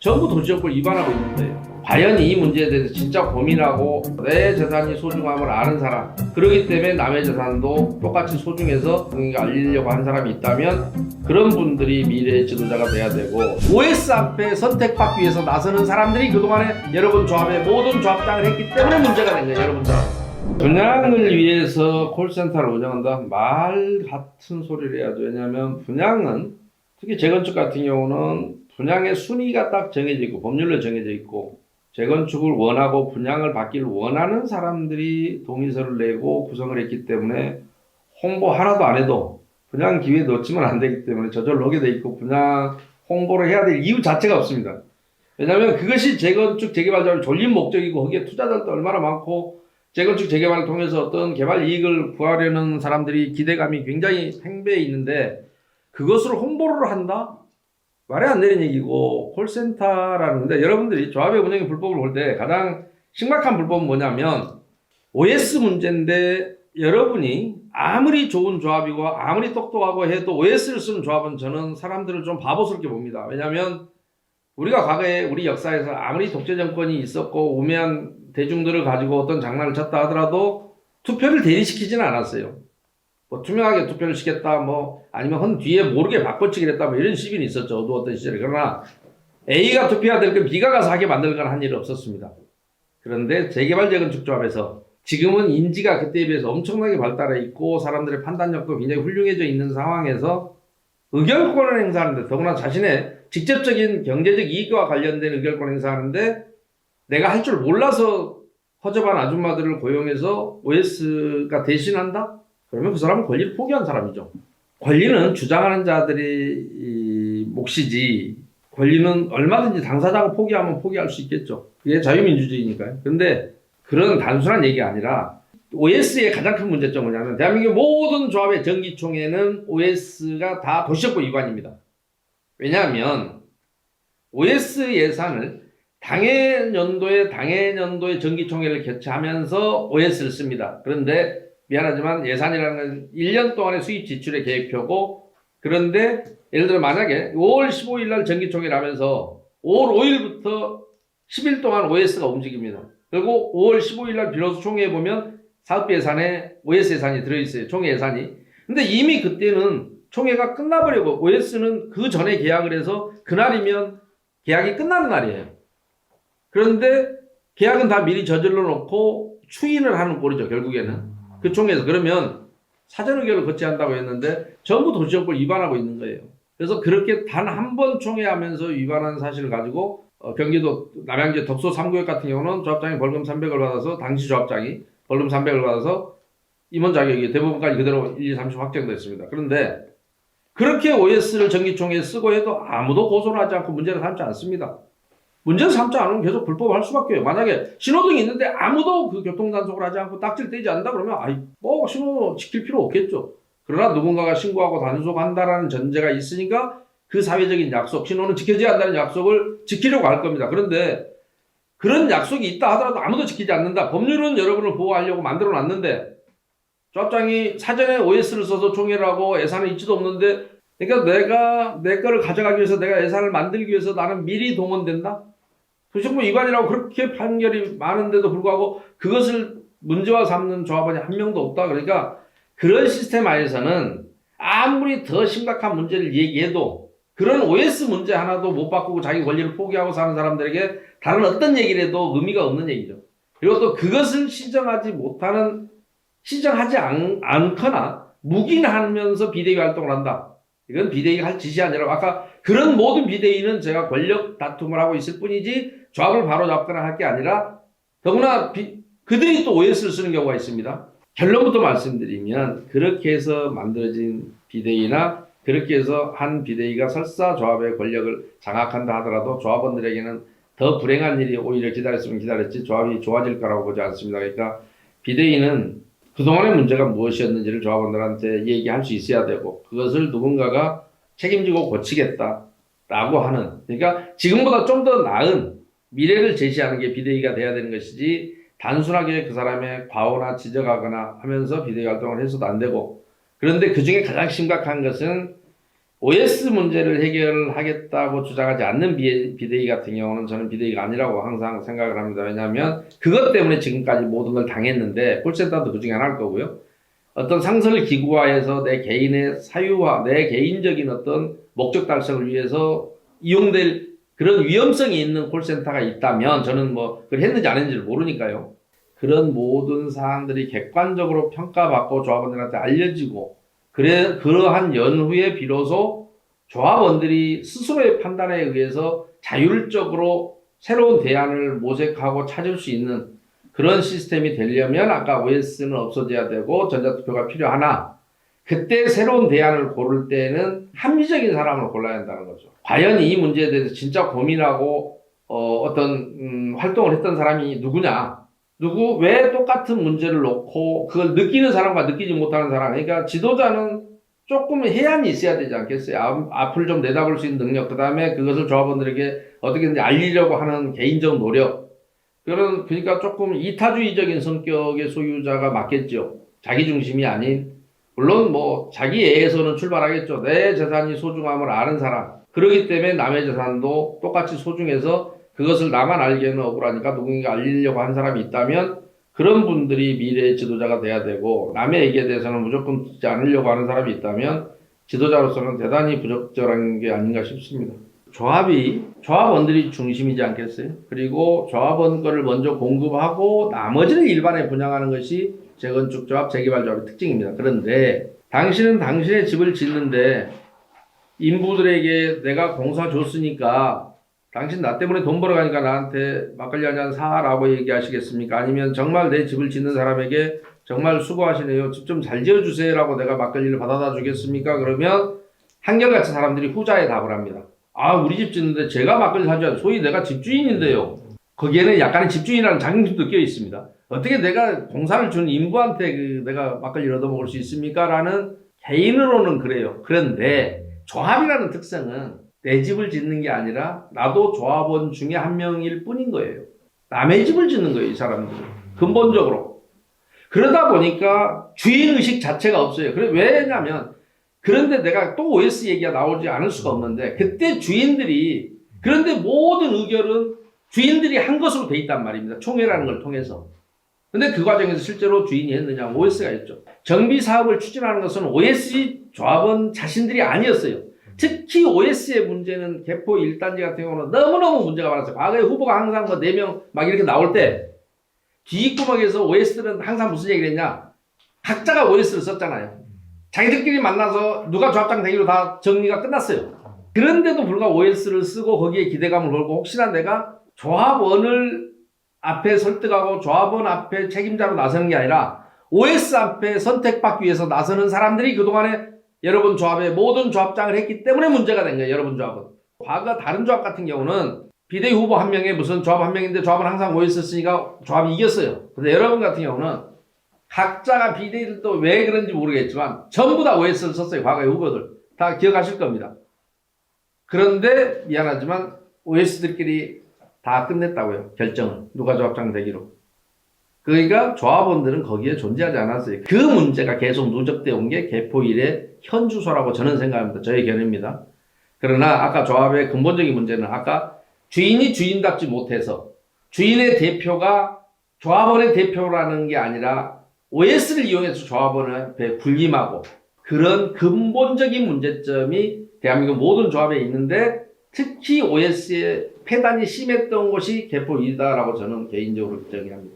전부 도시정보를 위반하고 있는 거예요. 과연 이 문제에 대해서 진짜 고민하고 내 재산이 소중함을 아는 사람, 그렇기 때문에 남의 재산도 똑같이 소중해서 알리려고 하는 사람이 있다면 그런 분들이 미래의 지도자가 돼야 되고, OS 앞에 선택받기 위해서 나서는 사람들이 그동안에 여러분 조합의 모든 조합장을 했기 때문에 문제가 된 거예요. 여러분들 분양을 위해서 콜센터를 운영한다? 말 같은 소리를 해야죠. 왜냐하면 분양은, 특히 재건축 같은 경우는 분양의 순위가 딱 정해져 있고 법률로 정해져 있고, 재건축을 원하고 분양을 받기를 원하는 사람들이 동의서를 내고 구성을 했기 때문에 홍보 하나도 안 해도 분양 기회에 놓치면 안 되기 때문에 저절로 오게 돼 있고, 분양 홍보를 해야 될 이유 자체가 없습니다. 왜냐하면 그것이 재건축 재개발자를 졸린 목적이고, 거기에 투자자들도 얼마나 많고, 재건축 재개발을 통해서 어떤 개발 이익을 구하려는 사람들이 기대감이 굉장히 팽배해 있는데, 그것을 홍보를 한다? 말이 안 되는 얘기고, 콜센터라는 건데, 여러분들이 조합의 운영의 불법을 볼 때 가장 심각한 불법은 뭐냐면 OS 문제인데, 여러분이 아무리 좋은 조합이고 아무리 똑똑하고 해도 OS를 쓰는 조합은 저는 사람들을 좀 바보스럽게 봅니다. 왜냐하면 우리가 과거에 우리 역사에서 아무리 독재 정권이 있었고 우매한 대중들을 가지고 어떤 장난을 쳤다 하더라도 투표를 대리시키지는 않았어요. 뭐 투명하게 투표를 시켰다, 뭐 아니면 헌 뒤에 모르게 바꿔치기를 했다, 뭐 이런 시비는 있었죠. 어두웠던 시절에. 그러나 A가 투표해야 될 건 B가 가서 하게 만들거나 한 일은 없었습니다. 그런데 재개발 재건축 조합에서 지금은 인지가 그때에 비해서 엄청나게 발달해 있고 사람들의 판단력도 굉장히 훌륭해져 있는 상황에서 의결권을 행사하는데, 더구나 자신의 직접적인 경제적 이익과 관련된 의결권을 행사하는데, 내가 할 줄 몰라서 허접한 아줌마들을 고용해서 OS가 대신한다? 그러면 그 사람은 권리를 포기한 사람이죠. 권리는 주장하는 자들이 몫이지, 권리는 얼마든지 당사자가 포기하면 포기할 수 있겠죠. 그게 자유민주주의니까요. 그런데 그런 단순한 얘기가 아니라, OS의 가장 큰 문제점은 뭐냐면, 대한민국 모든 조합의 정기총회는 OS가 다 도시정보 위반입니다. 왜냐하면 OS 예산을 당해년도에 정기총회를 개최하면서 OS를 씁니다. 그런데 미안하지만 예산이라는 건 1년 동안의 수입 지출의 계획표고, 그런데 예를 들어 만약에 5월 15일 날 정기총회를 하면서 5월 5일부터 10일 동안 OS가 움직입니다. 그리고 5월 15일 날 비로소 총회에 보면 사업비 예산에 OS 예산이 들어있어요. 총회 예산이. 근데 이미 그때는 총회가 끝나버리고, OS는 그 전에 계약을 해서 그날이면 계약이 끝나는 날이에요. 그런데 계약은 다 미리 저질러 놓고 추인을 하는 꼴이죠, 결국에는. 그 총회에서. 그러면 사전 의결을 거쳐야 한다고 했는데 전부 도시정보를 위반하고 있는 거예요. 그래서 그렇게 단 한 번 총회하면서 위반한 사실을 가지고 경기도 남양주 덕소 3구역 같은 경우는 조합장이 벌금 300을 받아서, 당시 조합장이 벌금 300을 받아서 임원 자격이 대법원까지 그대로 1, 2, 30 확정됐습니다. 그런데 그렇게 OS를 정기총회에 쓰고 해도 아무도 고소를 하지 않고 문제를 삼지 않습니다. 문제를 삼지 않으면 계속 불법을 할 수밖에 없어요. 만약에 신호등이 있는데 아무도 그 교통단속을 하지 않고 딱지를 떼지 않는다 그러면 뭐 신호 지킬 필요 없겠죠. 그러나 누군가가 신고하고 단속한다라는 전제가 있으니까 그 사회적인 약속, 신호는 지켜져야 한다는 약속을 지키려고 할 겁니다. 그런데 그런 약속이 있다 하더라도 아무도 지키지 않는다. 법률은 여러분을 보호하려고 만들어 놨는데, 조합장이 사전에 OS를 써서 총회를 하고 예산은 있지도 없는데, 그러니까 내가 내 거를 가져가기 위해서, 내가 예산을 만들기 위해서 나는 미리 동원된다? 도시정보 위반이라고 그렇게 판결이 많은데도 불구하고 그것을 문제화 삼는 조합원이 한 명도 없다. 그러니까 그런 시스템 하에서는 아무리 더 심각한 문제를 얘기해도 그런 OS 문제 하나도 못 바꾸고 자기 권리를 포기하고 사는 사람들에게 다른 어떤 얘기를 해도 의미가 없는 얘기죠. 그리고 또 그것을 시정하지 않거나 묵인하면서 비대위 활동을 한다. 이건 비대위가 할 짓이 아니라, 아까 그런 모든 비대위는 제가 권력 다툼을 하고 있을 뿐이지 조합을 바로잡거나 할 게 아니라, 더구나 그들이 또 OS를 쓰는 경우가 있습니다. 결론부터 말씀드리면, 그렇게 해서 만들어진 비대위나 그렇게 해서 한 비대위가 설사 조합의 권력을 장악한다 하더라도 조합원들에게는 더 불행한 일이 오히려 기다렸으면 기다렸지 조합이 좋아질 거라고 보지 않습니다. 그러니까 비대위는 그동안의 문제가 무엇이었는지를 조합원들한테 얘기할 수 있어야 되고, 그것을 누군가가 책임지고 고치겠다라고 하는, 그러니까 지금보다 좀 더 나은 미래를 제시하는 게 비대위가 돼야 되는 것이지, 단순하게 그 사람의 과오나 지적하거나 하면서 비대위 활동을 해서도 안 되고. 그런데 그 중에 가장 심각한 것은 OS 문제를 해결하겠다고 주장하지 않는 비대위 같은 경우는 저는 비대위가 아니라고 항상 생각을 합니다. 왜냐하면 그것 때문에 지금까지 모든 걸 당했는데 콜센터도 그 중에 하나일 거고요. 어떤 상설 기구화해서 내 개인의 사유화, 내 개인적인 어떤 목적 달성을 위해서 이용될 그런 위험성이 있는 콜센터가 있다면 저는 뭐 그걸 했는지 안 했는지를 모르니까요. 그런 모든 사항들이 객관적으로 평가받고 조합원들한테 알려지고 그러한 연후에 비로소 조합원들이 스스로의 판단에 의해서 자율적으로 새로운 대안을 모색하고 찾을 수 있는 그런 시스템이 되려면 아까 OS는 없어져야 되고 전자투표가 필요하나 그때 새로운 대안을 고를 때는 합리적인 사람을 골라야 한다는 거죠. 과연 이 문제에 대해서 진짜 고민하고 어떤 활동을 했던 사람이 누구냐? 왜 똑같은 문제를 놓고 그걸 느끼는 사람과 느끼지 못하는 사람, 그러니까 지도자는 조금 해안이 있어야 되지 않겠어요? 앞을 좀 내다볼 수 있는 능력, 그 다음에 그것을 조합원들에게 어떻게든지 알리려고 하는 개인적 노력, 그러니까 조금 이타주의적인 성격의 소유자가 맞겠죠. 자기중심이 아닌, 물론 뭐 자기애에서는 출발하겠죠. 내 재산이 소중함을 아는 사람. 그렇기 때문에 남의 재산도 똑같이 소중해서 그것을 나만 알기에는 억울하니까 누군가 알리려고 한 사람이 있다면 그런 분들이 미래의 지도자가 돼야 되고, 남의 얘기에 대해서는 무조건 듣지 않으려고 하는 사람이 있다면 지도자로서는 대단히 부적절한 게 아닌가 싶습니다. 조합원들이 중심이지 않겠어요? 그리고 조합원 거를 먼저 공급하고 나머지는 일반에 분양하는 것이 재건축조합, 재개발조합의 특징입니다. 그런데 당신은 당신의 집을 짓는데 인부들에게 내가 공사 줬으니까 당신 나 때문에 돈 벌어가니까 나한테 막걸리 한잔 사라고 얘기하시겠습니까? 아니면 정말 내 집을 짓는 사람에게 정말 수고하시네요, 집 좀 잘 지어주세요 라고 내가 막걸리를 받아다 주겠습니까? 그러면 한결같이 사람들이 후자에 답을 합니다. 우리 집 짓는데 제가 막걸리 사줘야 소위 내가 집주인인데요. 거기에는 약간의 집주인이라는 자긍심도 껴 있습니다. 어떻게 내가 공사를 준 인부한테 내가 막걸리를 얻어먹을 수 있습니까? 라는 개인으로는 그래요. 그런데 조합이라는 특성은 내 집을 짓는 게 아니라 나도 조합원 중에 한 명일 뿐인 거예요. 남의 집을 짓는 거예요, 이 사람들은. 근본적으로. 그러다 보니까 주인의식 자체가 없어요. 왜냐면 그런데 내가 또 OS 얘기가 나오지 않을 수가 없는데 그때 주인들이, 그런데 모든 의결은 주인들이 한 것으로 돼 있단 말입니다. 총회라는 걸 통해서. 근데 그 과정에서 실제로 주인이 했느냐? OS가 있죠. 정비 사업을 추진하는 것은 OS 조합원 자신들이 아니었어요. 특히 OS의 문제는 개포 1단지 같은 경우는 너무너무 문제가 많았어요. 과거에 후보가 항상 뭐 4명 막 이렇게 나올 때 뒷구멍에서 OS들은 항상 무슨 얘기를 했냐? 각자가 OS를 썼잖아요. 자기들끼리 만나서 누가 조합장 되기로 다 정리가 끝났어요. 그런데도 불구하고 OS를 쓰고 거기에 기대감을 걸고 혹시나 내가 조합원을 앞에 설득하고 조합원 앞에 책임자로 나서는 게 아니라 OS 앞에 선택받기 위해서 나서는 사람들이 그동안에 여러분 조합의 모든 조합장을 했기 때문에 문제가 된 거예요. 여러분 조합은. 과거 다른 조합 같은 경우는 비대위 후보 한 명에 무슨 조합 한 명인데 조합은 항상 OS 쓰니까 조합이 이겼어요. 근데 여러분 같은 경우는 각자가 비대위들도 왜 그런지 모르겠지만 전부 다 OS를 썼어요. 과거의 후보들. 다 기억하실 겁니다. 그런데 미안하지만 OS들끼리 다 끝냈다고요. 결정을. 누가 조합장 되기로. 그러니까 조합원들은 거기에 존재하지 않았어요. 그 문제가 계속 누적되어 온 게 개포 1의 현 주소라고 저는 생각합니다. 저의 견해입니다. 그러나 아까 조합의 근본적인 문제는 아까 주인이 주인답지 못해서 주인의 대표가 조합원의 대표라는 게 아니라 OS를 이용해서 조합원을 앞에 군림하고, 그런 근본적인 문제점이 대한민국 모든 조합에 있는데 특히 OS의 폐단이 심했던 곳이 개포 2다라고 저는 개인적으로 정의합니다.